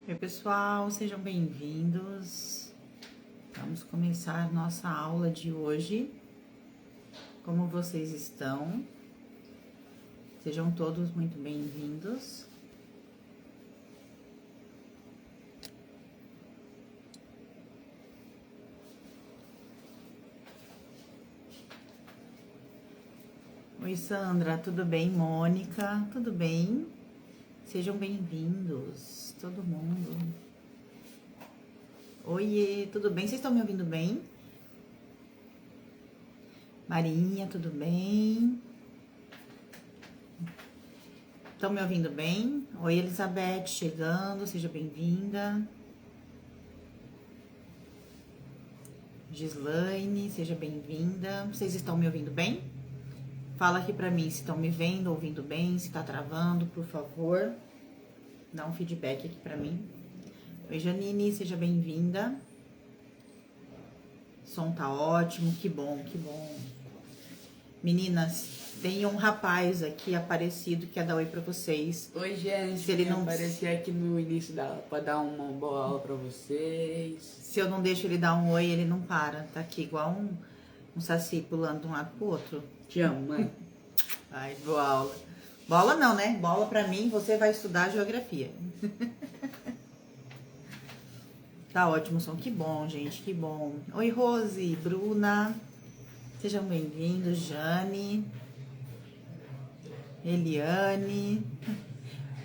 Oi, pessoal, sejam bem-vindos. Vamos começar nossa aula de hoje. Como vocês estão? Sejam todos muito bem-vindos. Oi, Sandra, tudo bem? Mônica, tudo bem? Sejam bem-vindos, todo mundo. Oiê, tudo bem? Vocês estão me ouvindo bem? Marinha, tudo bem? Estão me ouvindo bem? Oi, Elizabeth, chegando, seja bem-vinda. Gislaine, seja bem-vinda. Vocês estão me ouvindo bem? Fala aqui pra mim se estão me vendo, ouvindo bem, se tá travando, por favor. Dá um feedback aqui pra mim. Oi, Janine, seja bem-vinda. Som tá ótimo, que bom, que bom. Meninas, tem um rapaz aqui aparecido que quer dar oi pra vocês. Oi, gente. Se ele não aparecer aqui no início da aula pra dar uma boa aula pra vocês. Se eu não deixo ele dar um oi, ele não para. Tá aqui igual um saci pulando de um lado pro outro. Te amo, mãe. Ai, boa aula. Bola não, né? Bola pra mim, você vai estudar geografia. Tá ótimo o som, que bom, gente, que bom. Oi, Rose, Bruna, sejam bem-vindos, Jane, Eliane.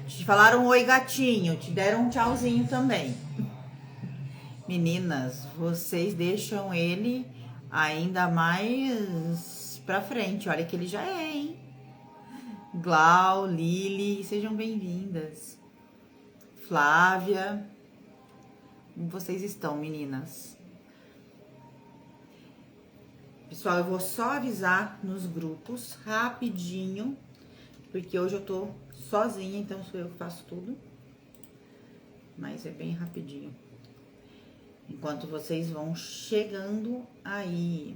Te falaram oi, gatinho, te deram um tchauzinho também. Meninas, vocês deixam ele ainda mais pra frente, olha que ele já é, hein? Glau, Lili, sejam bem-vindas. Flávia, como vocês estão, meninas? Pessoal, eu vou só avisar nos grupos rapidinho, porque hoje eu tô sozinha, então sou eu que faço tudo. Mas é bem rapidinho. Enquanto vocês vão chegando aí.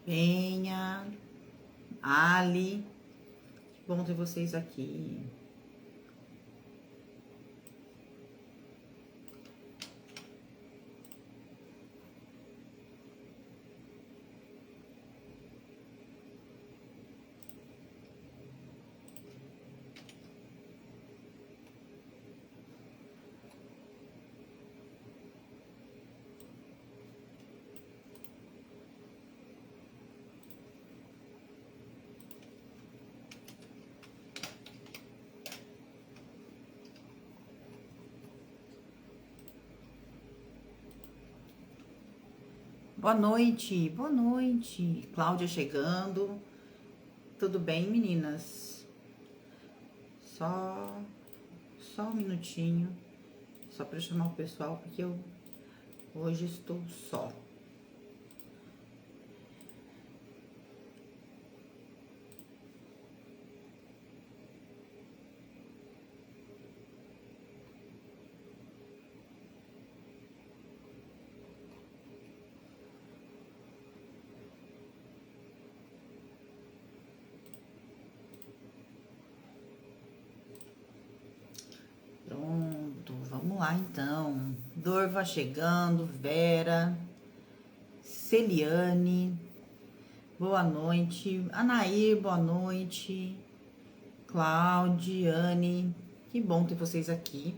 Penha, Ali, bom ter vocês aqui. Boa noite, boa noite. Cláudia chegando. Tudo bem, meninas? Só um minutinho. Só para chamar o pessoal, porque eu hoje estou só. Pronto, vamos lá então. Dorva chegando, Vera, Celiane, boa noite. Anaí, boa noite. Claudiane, que bom ter vocês aqui.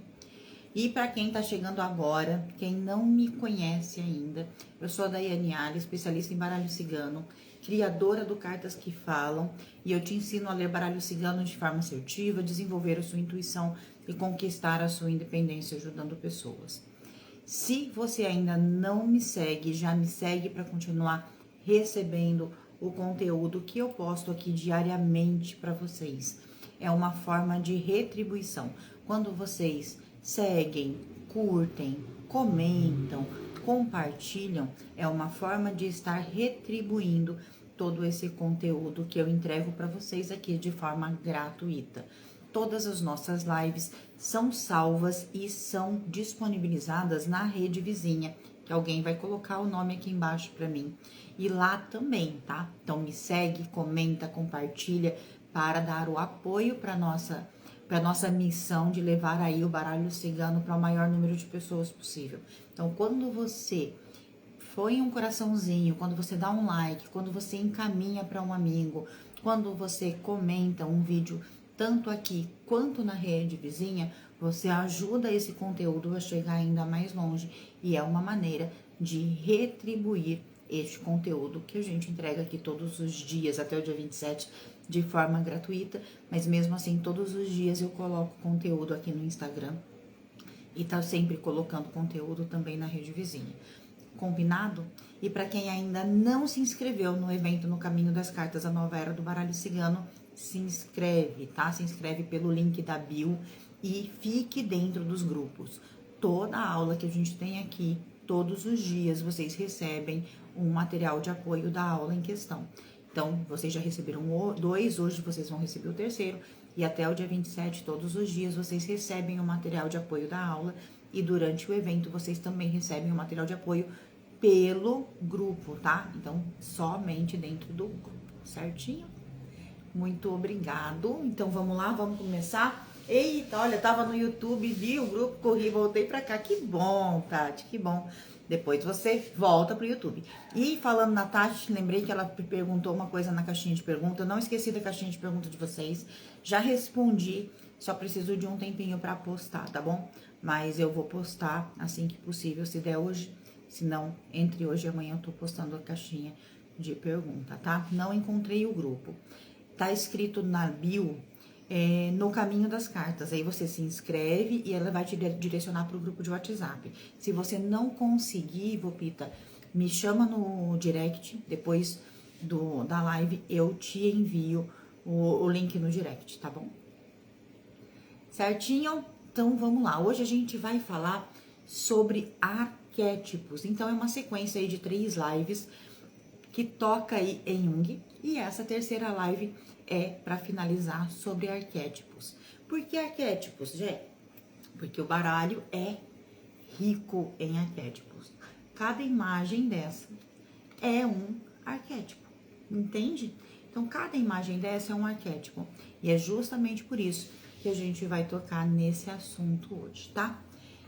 E para quem tá chegando agora, quem não me conhece ainda, eu sou a Daiane Ali, especialista em baralho cigano, criadora do Cartas que Falam, e eu te ensino a ler baralho cigano de forma assertiva, desenvolver a sua intuição e conquistar a sua independência ajudando pessoas. Se você ainda não me segue, já me segue para continuar recebendo o conteúdo que eu posto aqui diariamente para vocês. É uma forma de retribuição. Quando vocês seguem, curtem, comentam, compartilham, é uma forma de estar retribuindo todo esse conteúdo que eu entrego para vocês aqui de forma gratuita. Todas as nossas lives são salvas e são disponibilizadas na rede vizinha, que alguém vai colocar o nome aqui embaixo para mim. E lá também, tá? Então me segue, comenta, compartilha, para dar o apoio para nossa missão de levar aí o baralho cigano para o maior número de pessoas possível. Então, quando você põe um coraçãozinho, quando você dá um like, quando você encaminha para um amigo, quando você comenta um vídeo tanto aqui quanto na rede vizinha, você ajuda esse conteúdo a chegar ainda mais longe e é uma maneira de retribuir este conteúdo que a gente entrega aqui todos os dias até o dia 27 de forma gratuita, mas mesmo assim todos os dias eu coloco conteúdo aqui no Instagram e tá sempre colocando conteúdo também na rede vizinha. Combinado? E para quem ainda não se inscreveu no evento No Caminho das Cartas, a Nova Era do Baralho Cigano, se inscreve, tá? Se inscreve pelo link da bio e fique dentro dos grupos. Toda a aula que a gente tem aqui, todos os dias, vocês recebem um material de apoio da aula em questão. Então, vocês já receberam 2, hoje vocês vão receber o 3º, e até o dia 27, todos os dias, vocês recebem o material de apoio da aula, e durante o evento, vocês também recebem o material de apoio pelo grupo, tá? Então, somente dentro do grupo, certinho? Muito obrigado. Então, vamos lá, vamos começar. Eita, olha, tava no YouTube, vi o grupo, corri, voltei pra cá. Que bom, Tati, que bom. Depois você volta pro YouTube. E falando na Tati, lembrei que ela perguntou uma coisa na caixinha de pergunta. Eu não esqueci da caixinha de pergunta de vocês. Já respondi, só preciso de um tempinho pra postar, tá bom? Mas eu vou postar assim que possível, se der hoje. Se não, entre hoje e amanhã eu tô postando a caixinha de pergunta, tá? Não encontrei o grupo. Tá escrito na bio, No Caminho das Cartas. Aí você se inscreve e ela vai te direcionar para o grupo de WhatsApp. Se você não conseguir, Vopita, me chama no direct, depois da live eu te envio o link no direct, tá bom? Certinho? Então vamos lá. Hoje a gente vai falar sobre arquétipos. Então é uma sequência aí de 3 lives que toca aí em Jung. E essa terceira live é para finalizar sobre arquétipos. Por que arquétipos, gente? Porque o baralho é rico em arquétipos. Cada imagem dessa é um arquétipo, entende? Então, cada imagem dessa é um arquétipo. E é justamente por isso que a gente vai tocar nesse assunto hoje, tá?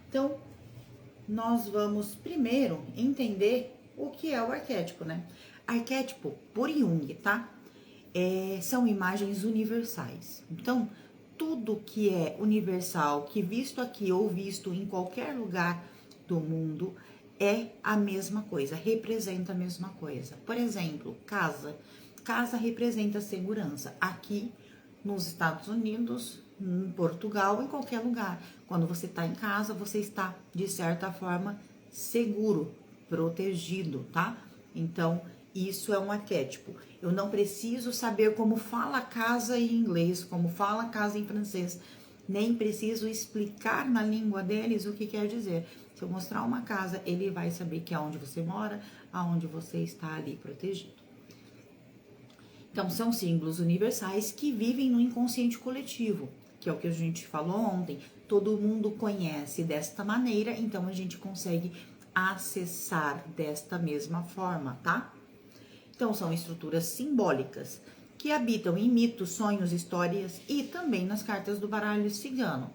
Então, nós vamos primeiro entender o que é o arquétipo, né? Arquétipo, por Jung, tá? São imagens universais. Então, tudo que é universal, que visto aqui ou visto em qualquer lugar do mundo, é a mesma coisa, representa a mesma coisa. Por exemplo, casa. Casa representa segurança. Aqui, nos Estados Unidos, em Portugal, em qualquer lugar. Quando você está em casa, você está, de certa forma, seguro, protegido, tá? Então, isso é um arquétipo. Eu não preciso saber como fala casa em inglês, como fala casa em francês. Nem preciso explicar na língua deles o que quer dizer. Se eu mostrar uma casa, ele vai saber que é onde você mora, aonde você está ali protegido. Então, são símbolos universais que vivem no inconsciente coletivo, que é o que a gente falou ontem. Todo mundo conhece desta maneira, então a gente consegue acessar desta mesma forma, tá? Então, são estruturas simbólicas que habitam em mitos, sonhos, histórias e também nas cartas do baralho cigano.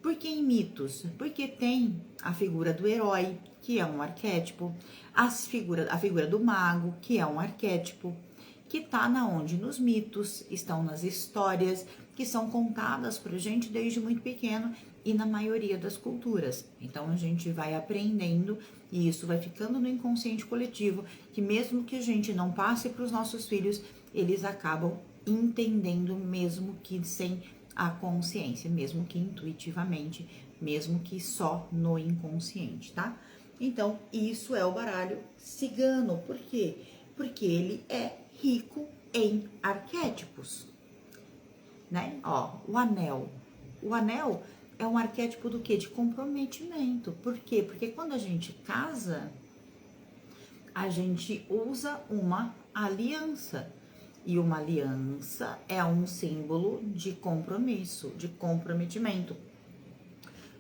Por que em mitos? Porque tem a figura do herói, que é um arquétipo, a figura do mago, que é um arquétipo, que está na onde? Nos mitos, estão nas histórias que são contadas pra gente desde muito pequeno e na maioria das culturas. Então a gente vai aprendendo e isso vai ficando no inconsciente coletivo, que mesmo que a gente não passe para os nossos filhos, eles acabam entendendo mesmo que sem a consciência, mesmo que intuitivamente, mesmo que só no inconsciente, tá? Então, isso é o baralho cigano. Por quê? Porque ele é rico em arquétipos, né? Ó, o anel. O anel é um arquétipo do quê? De comprometimento. Por quê? Porque quando a gente casa, a gente usa uma aliança. E uma aliança é um símbolo de compromisso, de comprometimento.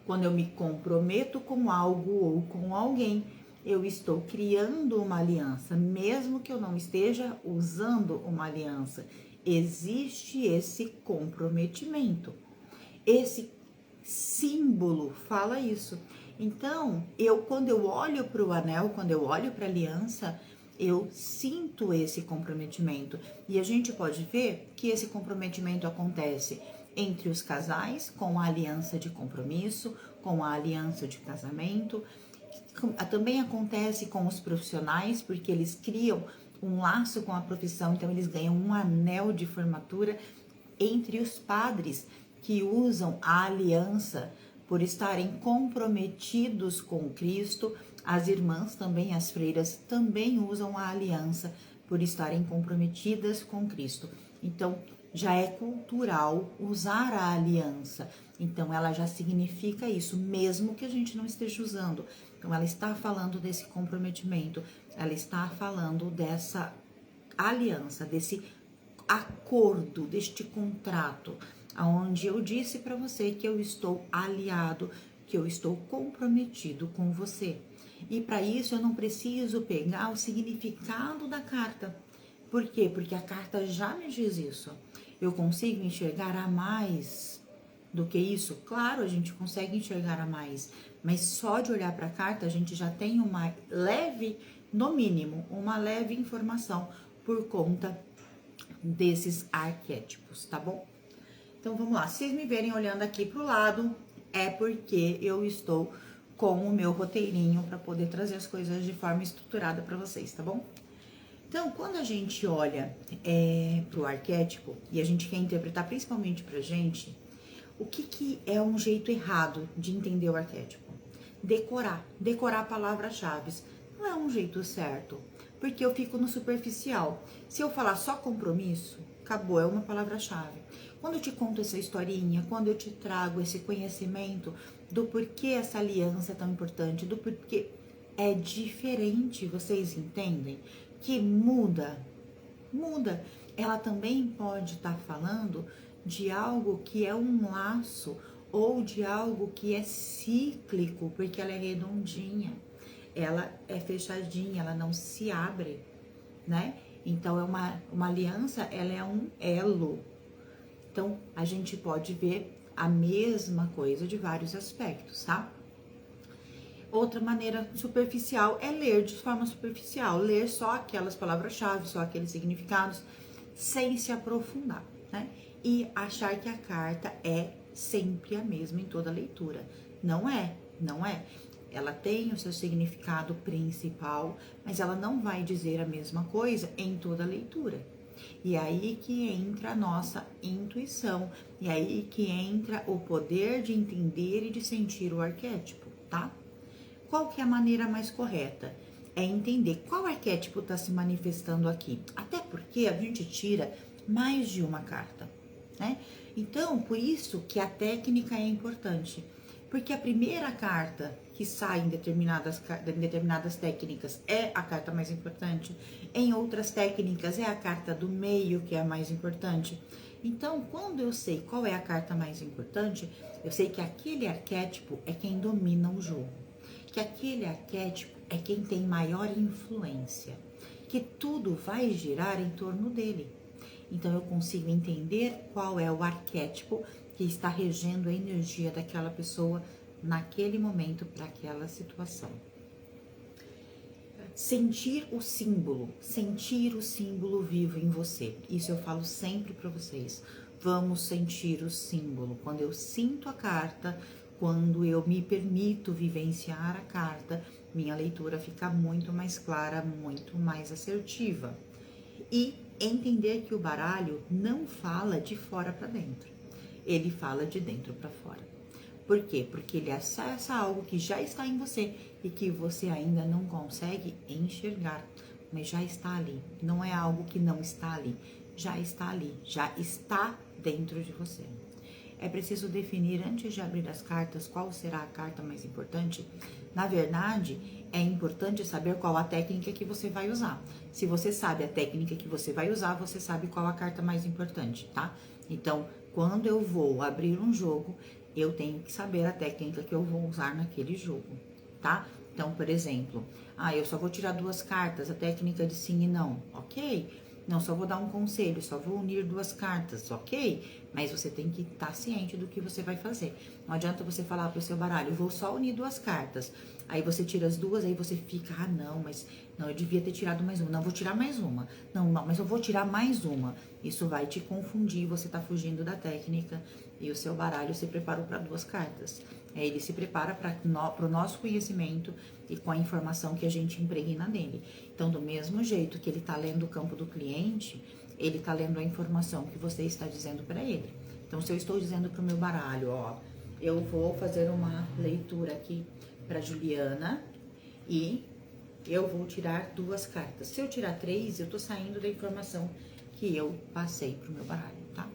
Quando eu me comprometo com algo ou com alguém, eu estou criando uma aliança, mesmo que eu não esteja usando uma aliança. existe esse comprometimento. Esse símbolo fala isso. Então, quando eu olho para o anel, quando eu olho para a aliança, eu sinto esse comprometimento. E a gente pode ver que esse comprometimento acontece entre os casais, com a aliança de compromisso, com a aliança de casamento. Também acontece com os profissionais, porque eles criam um laço com a profissão, então eles ganham um anel de formatura. Entre os padres que usam a aliança por estarem comprometidos com Cristo, as irmãs também, as freiras, também usam a aliança por estarem comprometidas com Cristo. Então, já é cultural usar a aliança. Então, ela já significa isso, mesmo que a gente não esteja usando. Então, ela está falando desse comprometimento, ela está falando dessa aliança, desse acordo, deste contrato, onde eu disse para você que eu estou aliado, que eu estou comprometido com você. E para isso eu não preciso pegar o significado da carta. Por quê? Porque a carta já me diz isso. Eu consigo enxergar a mais do que isso? Claro, a gente consegue enxergar a mais, mas só de olhar para a carta a gente já tem uma leve, no mínimo, uma leve informação por conta desses arquétipos, tá bom? Então vamos lá, se vocês me verem olhando aqui pro lado, é porque eu estou com o meu roteirinho para poder trazer as coisas de forma estruturada para vocês, tá bom? Então, quando a gente olha pro arquétipo e a gente quer interpretar principalmente pra gente, o que é um jeito errado de entender o arquétipo? Decorar palavras-chave. Não é um jeito certo, porque eu fico no superficial. Se eu falar só compromisso, acabou, é uma palavra-chave. Quando eu te conto essa historinha, quando eu te trago esse conhecimento do porquê essa aliança é tão importante, do porquê é diferente, vocês entendem? Que muda. Ela também pode estar falando de algo que é um laço ou de algo que é cíclico, porque ela é redondinha, ela é fechadinha, ela não se abre, né? Então, é uma aliança, ela é um elo. Então, a gente pode ver a mesma coisa de vários aspectos, tá? Outra maneira superficial é ler de forma superficial, ler só aquelas palavras-chave, só aqueles significados, sem se aprofundar, né? E achar que a carta é sempre a mesma em toda leitura. Não é. Ela tem o seu significado principal, mas ela não vai dizer a mesma coisa em toda leitura. E aí que entra a nossa intuição, e aí que entra o poder de entender e de sentir o arquétipo, tá? Qual que é a maneira mais correta? É entender qual arquétipo está se manifestando aqui. Até porque a gente tira mais de uma carta, né? Então, por isso que a técnica é importante. Porque a primeira carta que sai em determinadas técnicas é a carta mais importante. Em outras técnicas é a carta do meio que é a mais importante. Então, quando eu sei qual é a carta mais importante, eu sei que aquele arquétipo é quem domina o jogo. Que aquele arquétipo é quem tem maior influência. Que tudo vai girar em torno dele. Então, eu consigo entender qual é o arquétipo que está regendo a energia daquela pessoa naquele momento, para aquela situação. Sentir o símbolo vivo em você. Isso eu falo sempre para vocês. Vamos sentir o símbolo. Quando eu sinto a carta, quando eu me permito vivenciar a carta, minha leitura fica muito mais clara, muito mais assertiva. E entender que o baralho não fala de fora para dentro. Ele fala de dentro para fora. Por quê? Porque ele acessa algo que já está em você e que você ainda não consegue enxergar, mas já está ali. Não é algo que não está ali, já está ali, já está dentro de você. É preciso definir antes de abrir as cartas qual será a carta mais importante. Na verdade, é importante saber qual a técnica que você vai usar. Se você sabe a técnica que você vai usar, você sabe qual a carta mais importante, tá? Então, quando eu vou abrir um jogo, eu tenho que saber a técnica que eu vou usar naquele jogo, tá? Então, por exemplo, eu só vou tirar 2 cartas, a técnica de sim e não, ok? Não, só vou dar um conselho, só vou unir duas cartas, ok? Mas você tem que estar ciente do que você vai fazer. Não adianta você falar pro seu baralho, eu vou só unir duas cartas. Aí você tira as duas, aí você fica, ah, não, mas não, eu devia ter tirado mais uma. Não, vou tirar mais uma. Não, mas eu vou tirar mais uma. Isso vai te confundir, você tá fugindo da técnica e o seu baralho se preparou para duas cartas. Ele se prepara para o nosso conhecimento e com a informação que a gente impregna nele. Então, do mesmo jeito que ele está lendo o campo do cliente, ele está lendo a informação que você está dizendo para ele. Então, se eu estou dizendo para o meu baralho, ó, eu vou fazer uma leitura aqui para Juliana e eu vou tirar duas cartas. Se eu tirar três, eu estou saindo da informação que eu passei para o meu baralho, tá?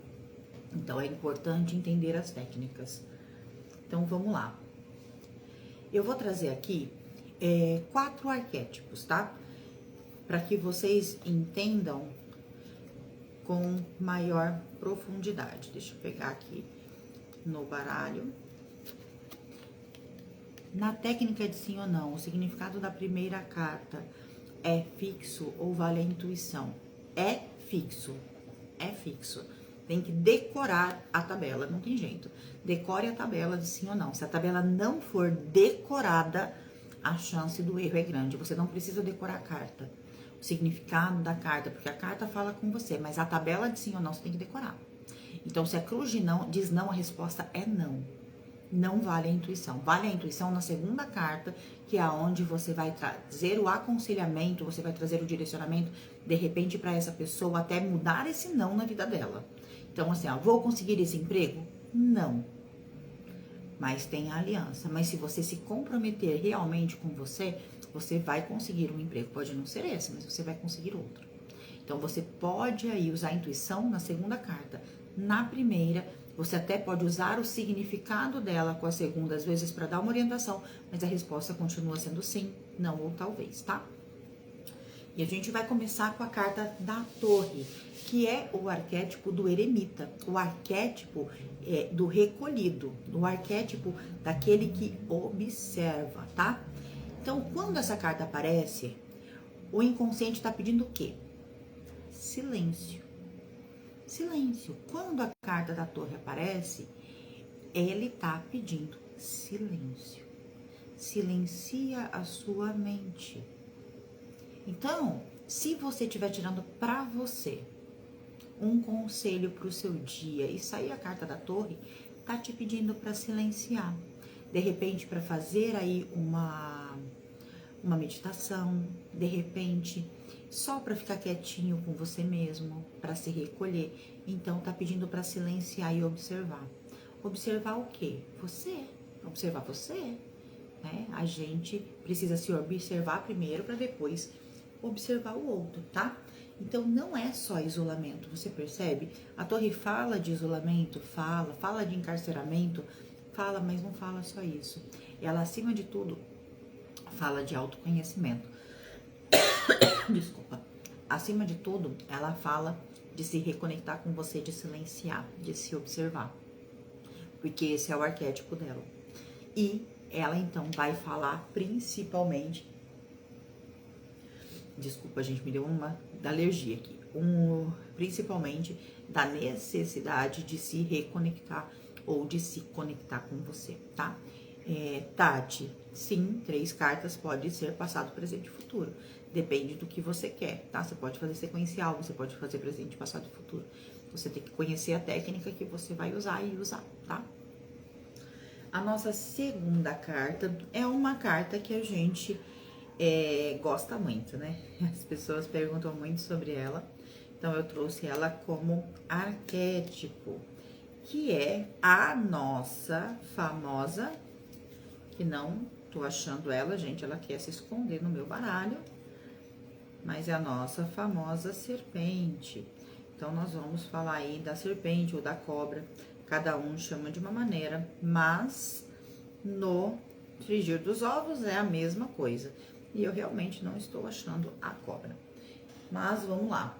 Então, é importante entender as técnicas. Então, vamos lá. Eu vou trazer aqui 4 arquétipos, tá? Para que vocês entendam com maior profundidade. Deixa eu pegar aqui no baralho. Na técnica de sim ou não, o significado da primeira carta é fixo ou vale a intuição? É fixo. É fixo. Tem que decorar a tabela, não tem jeito. Decore a tabela de sim ou não. Se a tabela não for decorada, a chance do erro é grande. Você não precisa decorar a carta, o significado da carta, porque a carta fala com você, mas a tabela de sim ou não você tem que decorar. Então, se a cruz de não, diz não, a resposta é não. Não vale a intuição. Vale a intuição na segunda carta, que é onde você vai trazer o aconselhamento, você vai trazer o direcionamento, de repente, para essa pessoa até mudar esse não na vida dela. Então, assim, ó, vou conseguir esse emprego? Não. Mas tem a aliança. Mas se você se comprometer realmente com você, você vai conseguir um emprego. Pode não ser esse, mas você vai conseguir outro. Então, você pode aí usar a intuição na segunda carta. Na primeira, você até pode usar o significado dela com a segunda, às vezes, para dar uma orientação, mas a resposta continua sendo sim, não ou talvez, tá? E a gente vai começar com a carta da Torre, que é o arquétipo do eremita, o arquétipo do recolhido, o arquétipo daquele que observa, tá? Então, quando essa carta aparece, o inconsciente está pedindo o quê? Silêncio. Silêncio. Quando a carta da Torre aparece, ele está pedindo silêncio. Silencia a sua mente. Então, se você estiver tirando para você um conselho para o seu dia e sair a carta da Torre, tá te pedindo para silenciar. De repente, para fazer aí uma meditação, de repente, só para ficar quietinho com você mesmo, para se recolher. Então, tá pedindo para silenciar e observar. Observar o quê? Você. Observar você. Né? A gente precisa se observar primeiro para depois observar o outro, tá? Então, não é só isolamento, você percebe? A Torre fala de isolamento, fala de encarceramento, fala, mas não fala só isso. Ela, acima de tudo, fala de autoconhecimento. Desculpa. Acima de tudo, ela fala de se reconectar com você, de silenciar, de se observar. Porque esse é o arquétipo dela. E ela, então, vai falar principalmente... Desculpa, gente, me deu uma da alergia aqui. Principalmente da necessidade de se reconectar ou de se conectar com você, tá? Tati, sim, 3 cartas pode ser passado, presente e futuro. Depende do que você quer, tá? Você pode fazer sequencial, você pode fazer presente, passado e futuro. Você tem que conhecer a técnica que você vai usar e usar, tá? A nossa segunda carta é uma carta que a gente gosta muito, né? As pessoas perguntam muito sobre ela. Então, eu trouxe ela como arquétipo, que é a nossa famosa, que não tô achando ela, gente, ela quer se esconder no meu baralho, mas é a nossa famosa serpente. Então, nós vamos falar aí da serpente ou da cobra, cada um chama de uma maneira, mas no frigir dos ovos é a mesma coisa. E eu realmente não estou achando a cobra. Mas vamos lá.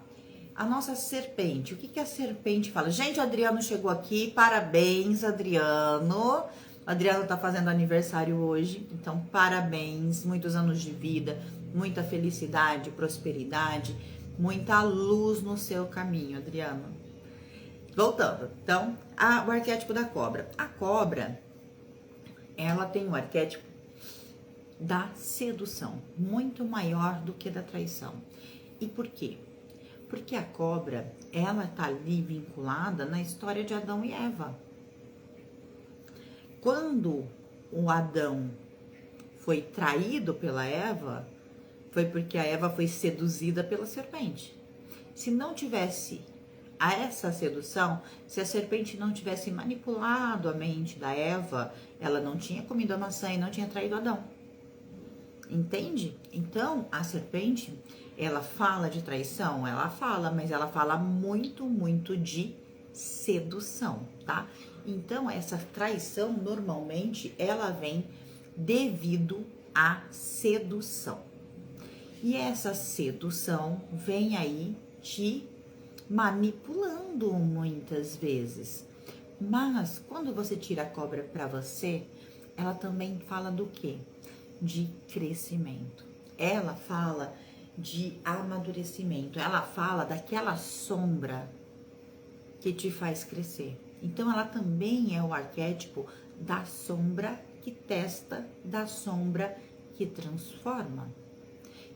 A nossa serpente, o que a serpente fala? Gente, o Adriano chegou aqui, parabéns, Adriano. O Adriano tá fazendo aniversário hoje, então parabéns, muitos anos de vida, muita felicidade, prosperidade, muita luz no seu caminho, Adriana. Voltando, então, o arquétipo da cobra. A cobra, ela tem um arquétipo da sedução, muito maior do que da traição. E por quê? Porque a cobra, ela tá ali vinculada na história de Adão e Eva. Quando o Adão foi traído pela Eva, foi porque a Eva foi seduzida pela serpente. Se não tivesse essa sedução, se a serpente não tivesse manipulado a mente da Eva, ela não tinha comido a maçã e não tinha traído Adão. Entende? Então, a serpente, ela fala de traição, ela fala, mas ela fala muito, muito de sedução, tá? Então, essa traição, normalmente, ela vem devido à sedução. E essa sedução vem aí te manipulando muitas vezes. Mas, quando você tira a cobra para você, ela também fala do quê? De crescimento. Ela fala de amadurecimento. Ela fala daquela sombra que te faz crescer. Então, ela também é o arquétipo da sombra que testa, da sombra que transforma.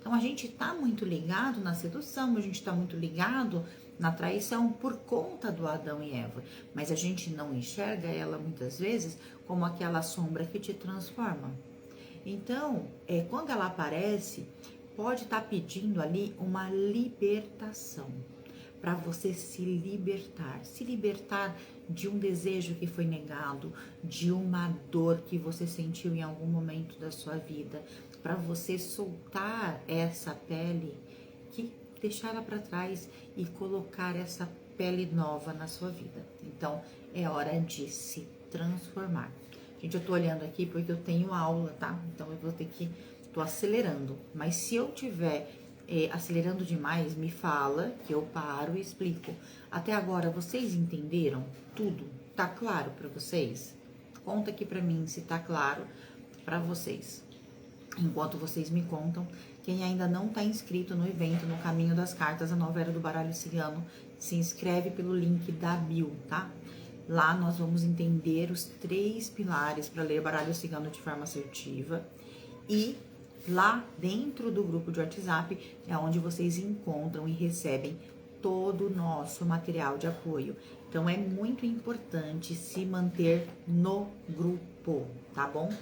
Então, a gente está muito ligado na sedução, a gente está muito ligado na traição por conta do Adão e Eva. Mas a gente não enxerga ela muitas vezes como aquela sombra que te transforma. Então, quando ela aparece, pode estar pedindo ali uma libertação, para você se libertar de um desejo que foi negado, de uma dor que você sentiu em algum momento da sua vida, para você soltar essa pele, deixar ela para trás e colocar essa pele nova na sua vida. Então, é hora de se transformar. Gente, eu tô olhando aqui porque eu tenho aula, tá? Então, eu vou ter que... Tô acelerando. Mas se eu tiver acelerando demais, me fala que eu paro e explico. Até agora, vocês entenderam tudo? Tá claro para vocês? Conta aqui para mim se tá claro para vocês. Enquanto vocês me contam, quem ainda não tá inscrito no evento No Caminho das Cartas, a Nova Era do Baralho Cigano, se inscreve pelo link da bio, tá? Lá nós vamos entender os 3 pilares para ler baralho cigano de forma assertiva. E lá dentro do grupo de WhatsApp é onde vocês encontram e recebem todo o nosso material de apoio. Então é muito importante se manter no grupo, tá bom?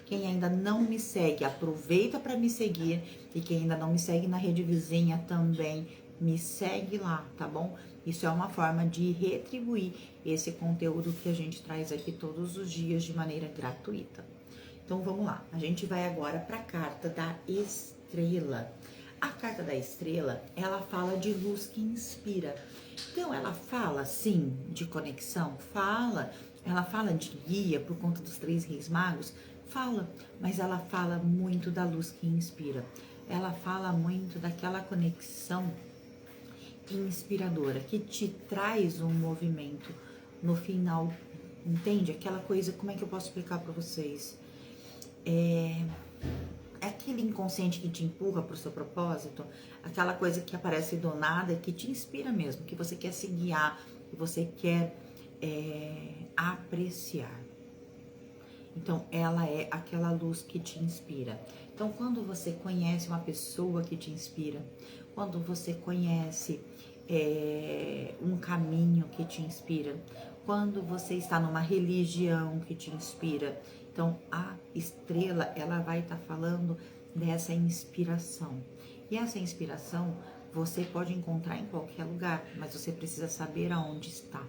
Quem ainda não me segue, aproveita para me seguir. E quem ainda não me segue na rede vizinha também, me segue lá, tá bom? Isso é uma forma de retribuir esse conteúdo que a gente traz aqui todos os dias de maneira gratuita. Então vamos lá, a gente vai agora para a carta da estrela. A carta da estrela, ela fala de luz que inspira. Então ela fala sim de conexão, ela fala de guia por conta dos 3 reis magos, mas ela fala muito da luz que inspira. Ela fala muito daquela conexão inspiradora, que te traz um movimento no final, entende? Aquela coisa, como é que eu posso explicar para vocês? É aquele inconsciente que te empurra para o seu propósito, aquela coisa que aparece do nada, que te inspira mesmo, que você quer se guiar, que você quer apreciar. Então, ela é aquela luz que te inspira. Então, quando você conhece uma pessoa que te inspira, quando você conhece um caminho que te inspira, quando você está numa religião que te inspira, então a estrela, ela vai estar falando dessa inspiração. E essa inspiração você pode encontrar em qualquer lugar, mas você precisa saber aonde está.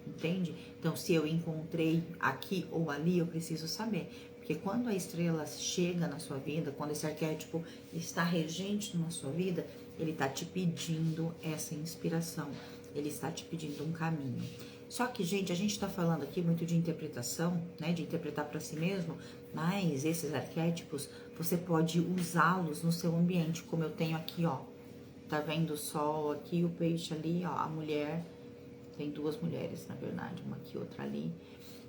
Entende? Então, se eu encontrei aqui ou ali, eu preciso saber. Porque quando a estrela chega na sua vida, quando esse arquétipo está regente na sua vida, ele está te pedindo essa inspiração. Ele está te pedindo um caminho. Só que, gente, a gente está falando aqui muito de interpretação, né? De interpretar para si mesmo, mas esses arquétipos, você pode usá-los no seu ambiente, como eu tenho aqui, ó. Tá vendo o sol aqui, o peixe ali, ó, a mulher... Tem 2 mulheres, na verdade, uma aqui, outra ali.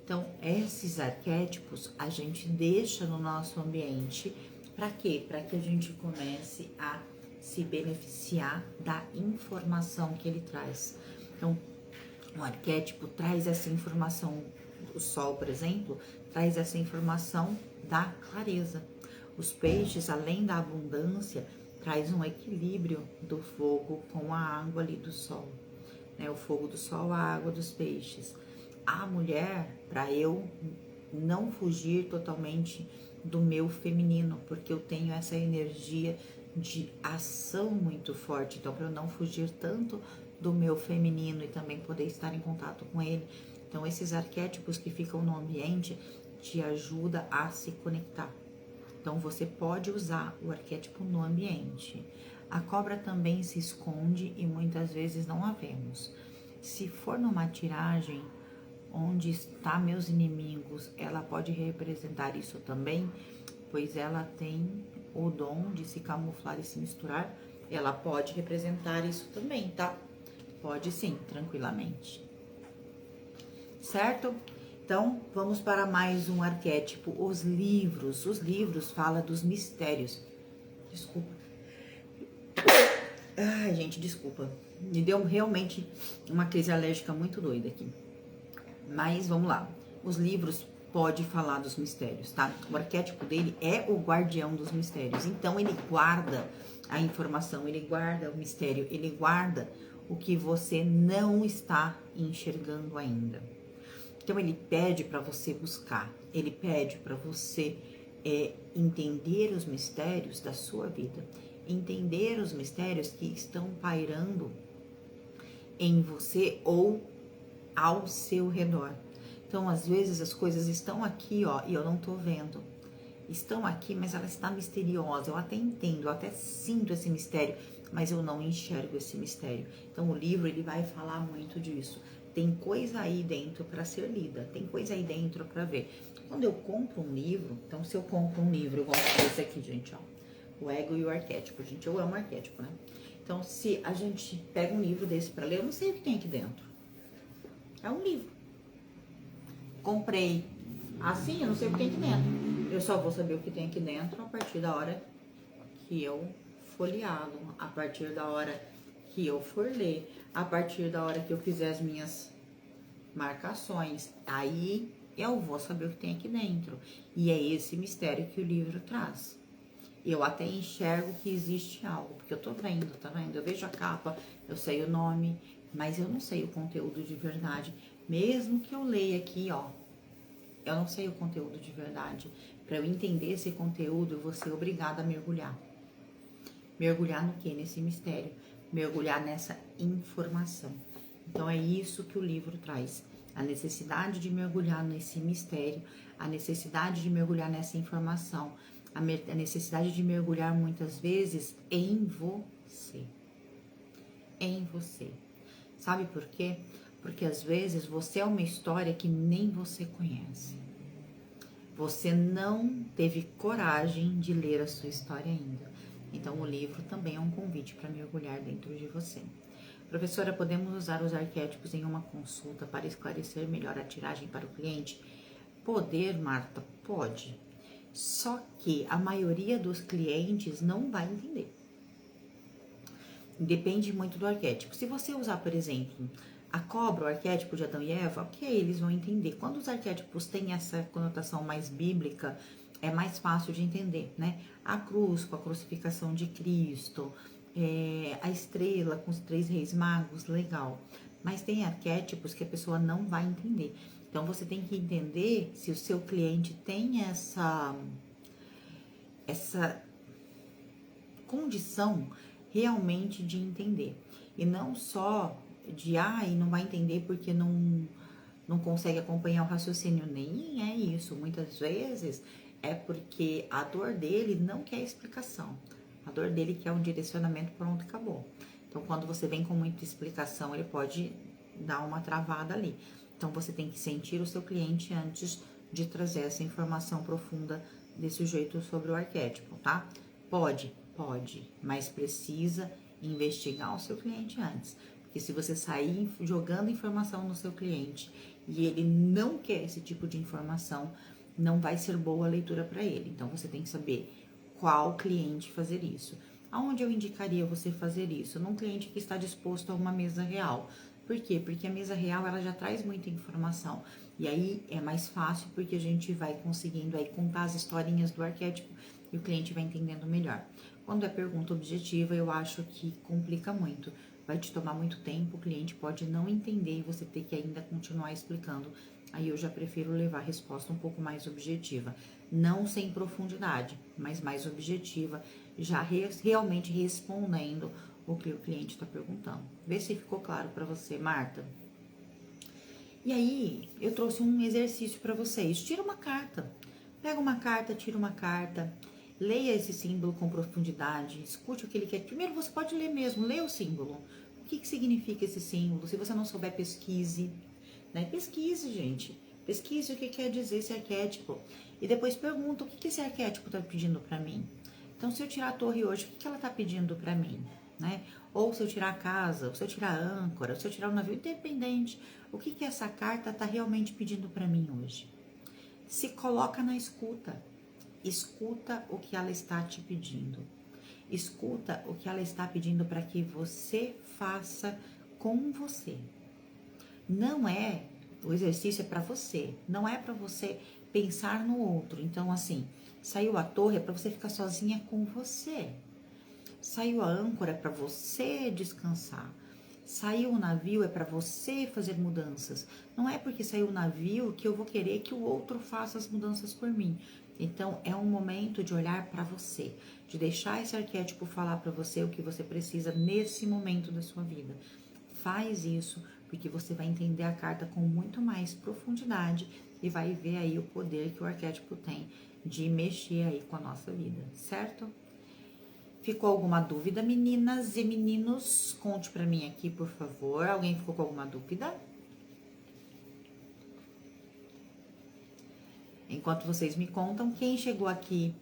Então, esses arquétipos a gente deixa no nosso ambiente. Para quê? Para que a gente comece a se beneficiar da informação que ele traz. Então, o arquétipo traz essa informação, o sol, por exemplo, traz essa informação da clareza. Os peixes, além da abundância, traz um equilíbrio do fogo com a água ali do sol, né? O fogo do sol, a água dos peixes. A mulher, para eu não fugir totalmente do meu feminino, porque eu tenho essa energia de ação muito forte, então para eu não fugir tanto do meu feminino e também poder estar em contato com ele. Então esses arquétipos que ficam no ambiente te ajuda a se conectar. Então você pode usar o arquétipo no ambiente. A cobra também se esconde e muitas vezes não a vemos. Se for numa tiragem onde está meus inimigos, ela pode representar isso também, pois ela tem o dom de se camuflar e se misturar. Ela pode representar isso também, tá? Pode sim, tranquilamente. Certo? Então, vamos para mais um arquétipo, os livros. Os livros falam dos mistérios. Desculpa. Ai, gente, desculpa. Me deu realmente uma crise alérgica muito doida aqui. Mas vamos lá. Os livros podem falar dos mistérios, tá? O arquétipo dele é o guardião dos mistérios. Então, ele guarda a informação, ele guarda o mistério, ele guarda o que você não está enxergando ainda. Então, ele pede para você buscar, ele pede para você entender os mistérios da sua vida, entender os mistérios que estão pairando em você ou ao seu redor. Então, às vezes, as coisas estão aqui, ó, e eu não tô vendo. Estão aqui, mas ela está misteriosa. Eu até entendo, eu até sinto esse mistério, mas eu não enxergo esse mistério. Então, o livro, ele vai falar muito disso. Tem coisa aí dentro para ser lida, tem coisa aí dentro para ver. Quando eu compro um livro, então se eu compro um livro, eu gosto desse aqui, gente, ó, o ego e o arquétipo, gente, eu amo arquétipo, né? Então, se a gente pega um livro desse para ler, eu não sei o que tem aqui dentro. É um livro. Comprei assim, eu não sei o que tem aqui dentro. Eu só vou saber o que tem aqui dentro a partir da hora que eu folheá-lo, a partir da hora que eu for ler, a partir da hora que eu fizer as minhas marcações, aí eu vou saber o que tem aqui dentro. E é esse mistério que o livro traz. Eu até enxergo que existe algo, porque eu tô vendo, tá vendo? Eu vejo a capa, eu sei o nome, mas eu não sei o conteúdo de verdade. Mesmo que eu leia aqui, ó, eu não sei o conteúdo de verdade. Para eu entender esse conteúdo, eu vou ser obrigada a mergulhar. Mergulhar no quê? Nesse mistério. Mergulhar nessa informação. Então é isso que o livro traz. A necessidade de mergulhar nesse mistério, a necessidade de mergulhar nessa informação, a necessidade de mergulhar muitas vezes em você. Em você. Sabe por quê? Porque às vezes você é uma história que nem você conhece. Você não teve coragem de ler a sua história ainda. Então, o livro também é um convite para mergulhar dentro de você. Professora, podemos usar os arquétipos em uma consulta para esclarecer melhor a tiragem para o cliente? Poder, Marta, pode. Só que a maioria dos clientes não vai entender. Depende muito do arquétipo. Se você usar, por exemplo, a cobra, o arquétipo de Adão e Eva, ok, eles vão entender. Quando os arquétipos têm essa conotação mais bíblica, é mais fácil de entender, né? A cruz com a crucificação de Cristo, a estrela com os 3 reis magos, legal. Mas tem arquétipos que a pessoa não vai entender. Então, você tem que entender se o seu cliente tem essa condição realmente de entender. E não só de, e não vai entender porque não consegue acompanhar o raciocínio. Nem é isso. Muitas vezes é porque a dor dele não quer explicação. A dor dele quer um direcionamento, pronto, acabou. Então, quando você vem com muita explicação, ele pode dar uma travada ali. Então, você tem que sentir o seu cliente antes de trazer essa informação profunda desse jeito sobre o arquétipo, tá? Pode, mas precisa investigar o seu cliente antes. Porque se você sair jogando informação no seu cliente e ele não quer esse tipo de informação, não vai ser boa a leitura para ele. Então, você tem que saber qual cliente fazer isso. Aonde eu indicaria você fazer isso? Num cliente que está disposto a uma mesa real. Por quê? Porque a mesa real, ela já traz muita informação. E aí é mais fácil, porque a gente vai conseguindo aí contar as historinhas do arquétipo e o cliente vai entendendo melhor. Quando é pergunta objetiva, eu acho que complica muito. Vai te tomar muito tempo, o cliente pode não entender e você ter que ainda continuar explicando. Aí eu já prefiro levar a resposta um pouco mais objetiva. Não sem profundidade, mas mais objetiva, já realmente respondendo o que o cliente está perguntando. Vê se ficou claro para você, Marta. E aí, eu trouxe um exercício para vocês. Tira uma carta. Pega uma carta, tira uma carta. Leia esse símbolo com profundidade. Escute o que ele quer. Primeiro, você pode ler mesmo. Leia o símbolo. O que significa esse símbolo? Se você não souber, pesquise. Né? Pesquise, gente. Pesquise o que quer dizer esse arquétipo. E depois pergunta o que esse arquétipo está pedindo para mim. Então, se eu tirar a torre hoje, o que ela está pedindo para mim? Né? Ou se eu tirar a casa, ou se eu tirar a âncora, ou se eu tirar o navio, independente. O que essa carta está realmente pedindo para mim hoje? Se coloca na escuta. Escuta o que ela está te pedindo. Escuta o que ela está pedindo para que você faça com você. Não é, o exercício é para você, não é para você pensar no outro. Então, assim, saiu a torre é para você ficar sozinha com você. Saiu a âncora é para você descansar. Saiu o navio é para você fazer mudanças. Não é porque saiu o navio que eu vou querer que o outro faça as mudanças por mim. Então, é um momento de olhar para você, de deixar esse arquétipo falar para você o que você precisa nesse momento da sua vida. Faz isso, porque você vai entender a carta com muito mais profundidade e vai ver aí o poder que o arquétipo tem de mexer aí com a nossa vida, certo? Ficou alguma dúvida, meninas e meninos? Conte pra mim aqui, por favor. Alguém ficou com alguma dúvida? Enquanto vocês me contam, quem chegou aqui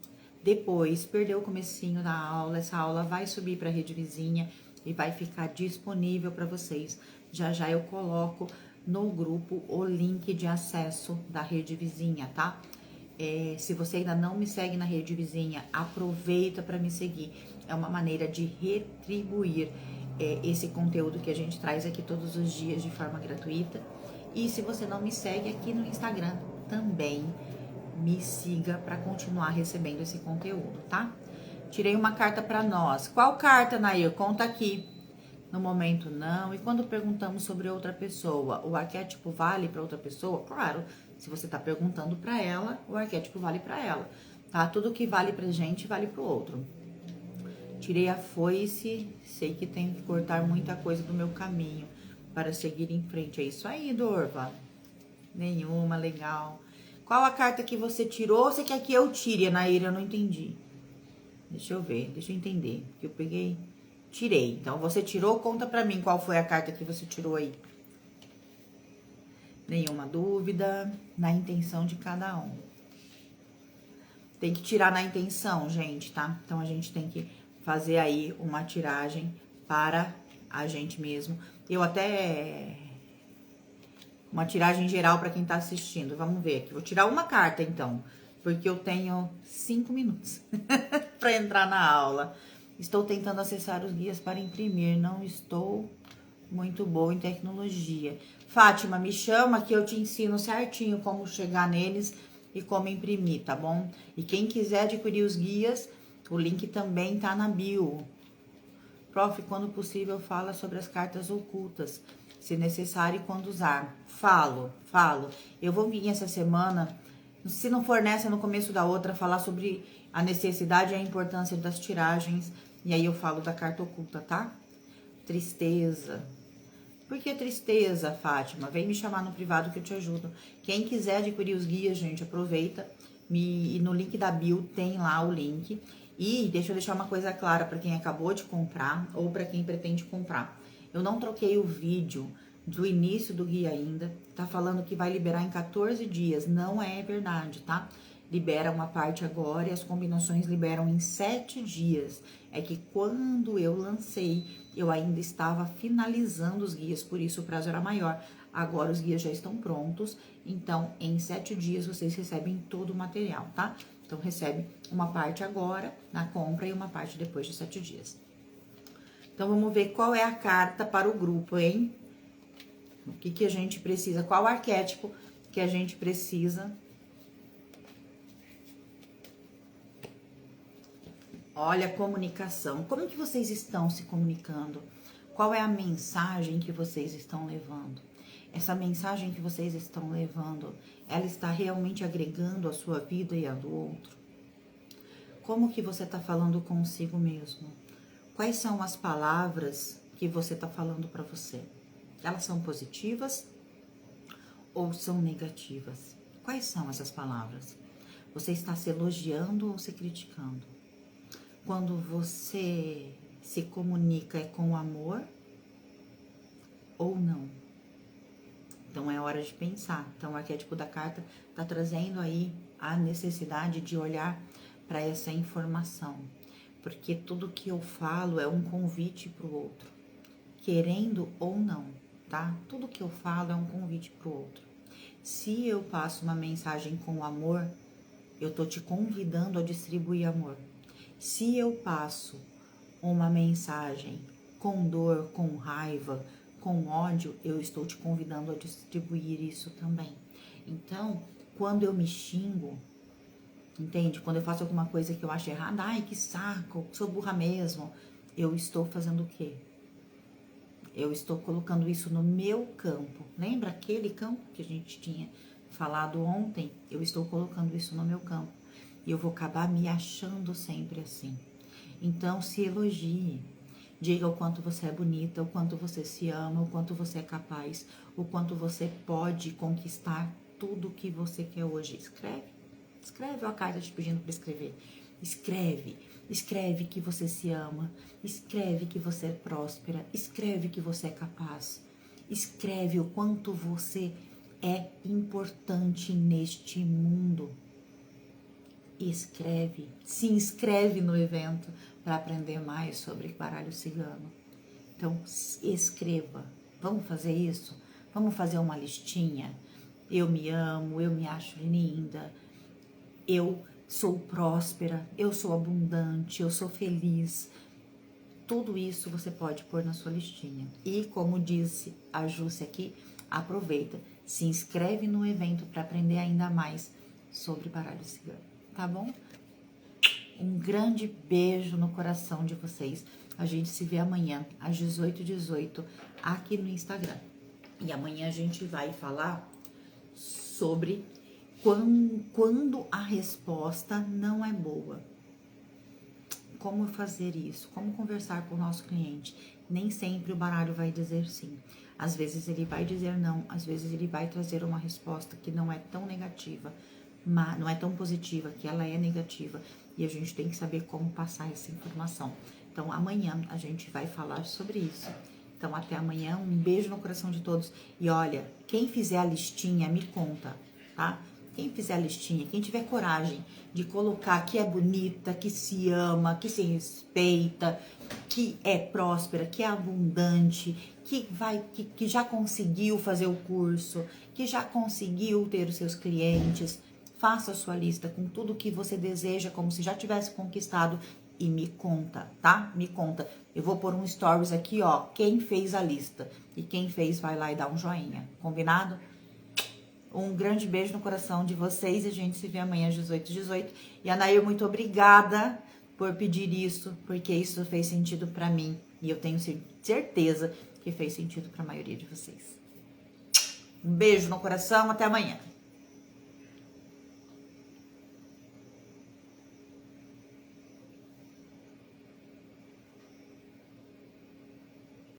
depois, perdeu o comecinho da aula, essa aula vai subir para a rede vizinha e vai ficar disponível para vocês. Já já eu coloco no grupo o link de acesso da rede vizinha, tá? Se você ainda não me segue na rede vizinha, aproveita para me seguir. É uma maneira de retribuir esse conteúdo que a gente traz aqui todos os dias de forma gratuita. E se você não me segue aqui no Instagram, também me siga para continuar recebendo esse conteúdo, tá? Tirei uma carta para nós. Qual carta, Nair? Conta aqui. No momento, não. E quando perguntamos sobre outra pessoa, o arquétipo vale para outra pessoa? Claro, se você está perguntando para ela, o arquétipo vale para ela, tá? Tudo que vale pra gente, vale pro outro. Tirei a foice, sei que tenho que cortar muita coisa do meu caminho para seguir em frente. É isso aí, Dorva. Nenhuma, legal. Qual a carta que você tirou? Você quer que eu tire, Anaíra? Eu não entendi. Deixa eu ver, deixa eu entender. Que eu peguei, tirei. Então, você tirou, conta pra mim qual foi a carta que você tirou aí. Nenhuma dúvida, na intenção de cada um. Tem que tirar na intenção, gente, tá? Então, a gente tem que fazer aí uma tiragem para a gente mesmo. Eu até... Uma tiragem geral para quem tá assistindo. Vamos ver aqui. Vou tirar uma carta, então. Porque eu tenho 5 minutos para entrar na aula. Estou tentando acessar os guias para imprimir. Não estou muito boa em tecnologia. Fátima, me chama que eu te ensino certinho como chegar neles e como imprimir, tá bom? E quem quiser adquirir os guias, o link também tá na bio. Prof, quando possível, fala sobre as cartas ocultas. Se necessário, quando usar. Falo. Eu vou vir essa semana, se não for nessa, no começo da outra, falar sobre a necessidade e a importância das tiragens. E aí eu falo da carta oculta, tá? Tristeza. Por que tristeza, Fátima? Vem me chamar no privado que eu te ajudo. Quem quiser adquirir os guias, gente, aproveita. E no link da bio tem lá o link. E deixa eu deixar uma coisa clara para quem acabou de comprar ou para quem pretende comprar. Eu não troquei o vídeo do início do guia ainda. Tá falando que vai liberar em 14 dias. Não é verdade, tá? Libera uma parte agora e as combinações liberam em 7 dias. É que quando eu lancei, eu ainda estava finalizando os guias, por isso o prazo era maior. Agora os guias já estão prontos, então em 7 dias vocês recebem todo o material, tá? Então, recebe uma parte agora na compra e uma parte depois de 7 dias. Então, vamos ver qual é a carta para o grupo, hein? O que a gente precisa, qual arquétipo que a gente precisa. Olha, comunicação. Como que vocês estão se comunicando? Qual é a mensagem que vocês estão levando? Essa mensagem que vocês estão levando, ela está realmente agregando a sua vida e a do outro? Como que você está falando consigo mesmo? Quais são as palavras que você está falando para você? Elas são positivas ou são negativas? Quais são essas palavras? Você está se elogiando ou se criticando? Quando você se comunica é com amor ou não? Então é hora de pensar. Então o arquétipo da carta está trazendo aí a necessidade de olhar para essa informação. Porque tudo que eu falo é um convite para o outro. Querendo ou não, tá? Tudo que eu falo é um convite para o outro. Se eu passo uma mensagem com amor, eu tô te convidando a distribuir amor. Se eu passo uma mensagem com dor, com raiva, com ódio, eu estou te convidando a distribuir isso também. Então, quando eu me xingo, entende? Quando eu faço alguma coisa que eu acho errada, ai, que saco, sou burra mesmo, eu estou fazendo o quê? Eu estou colocando isso no meu campo. Lembra aquele campo que a gente tinha falado ontem? Eu estou colocando isso no meu campo. E eu vou acabar me achando sempre assim. Então, se elogie. Diga o quanto você é bonita, o quanto você se ama, o quanto você é capaz, o quanto você pode conquistar tudo o que você quer hoje. Escreve. Escreve a carta te pedindo para escrever. Escreve. Escreve que você se ama. Escreve que você é próspera. Escreve que você é capaz. Escreve o quanto você é importante neste mundo. Escreve, se inscreve no evento para aprender mais sobre baralho cigano. Então, escreva. Vamos fazer isso? Vamos fazer uma listinha? Eu me amo, eu me acho linda, eu sou próspera, eu sou abundante, eu sou feliz. Tudo isso você pode pôr na sua listinha. E como disse a Jússia aqui, aproveita, se inscreve no evento para aprender ainda mais sobre baralho cigano. Tá bom? Um grande beijo no coração de vocês. A gente se vê amanhã, às 18h18, aqui no Instagram. E amanhã a gente vai falar sobre quando a resposta não é boa. Como fazer isso? Como conversar com o nosso cliente? Nem sempre o baralho vai dizer sim. Às vezes ele vai dizer não, às vezes ele vai trazer uma resposta que não é tão negativa, não é tão positiva, que ela é negativa, e a gente tem que saber como passar essa informação. Então amanhã a gente vai falar sobre isso. Então até amanhã, um beijo no coração de todos. E olha, quem fizer a listinha, me conta, tá? Quem fizer a listinha, quem tiver coragem de colocar que é bonita, que se ama, que se respeita, que é próspera, que é abundante, que já conseguiu fazer o curso, que já conseguiu ter os seus clientes, faça a sua lista com tudo que você deseja, como se já tivesse conquistado, e me conta, tá? Me conta. Eu vou pôr um stories aqui, ó, quem fez a lista. E quem fez, vai lá e dá um joinha. Combinado? Um grande beijo no coração de vocês. E a gente se vê amanhã às 18h18. E Anair, muito obrigada por pedir isso, porque isso fez sentido pra mim. E eu tenho certeza que fez sentido pra maioria de vocês. Um beijo no coração, até amanhã.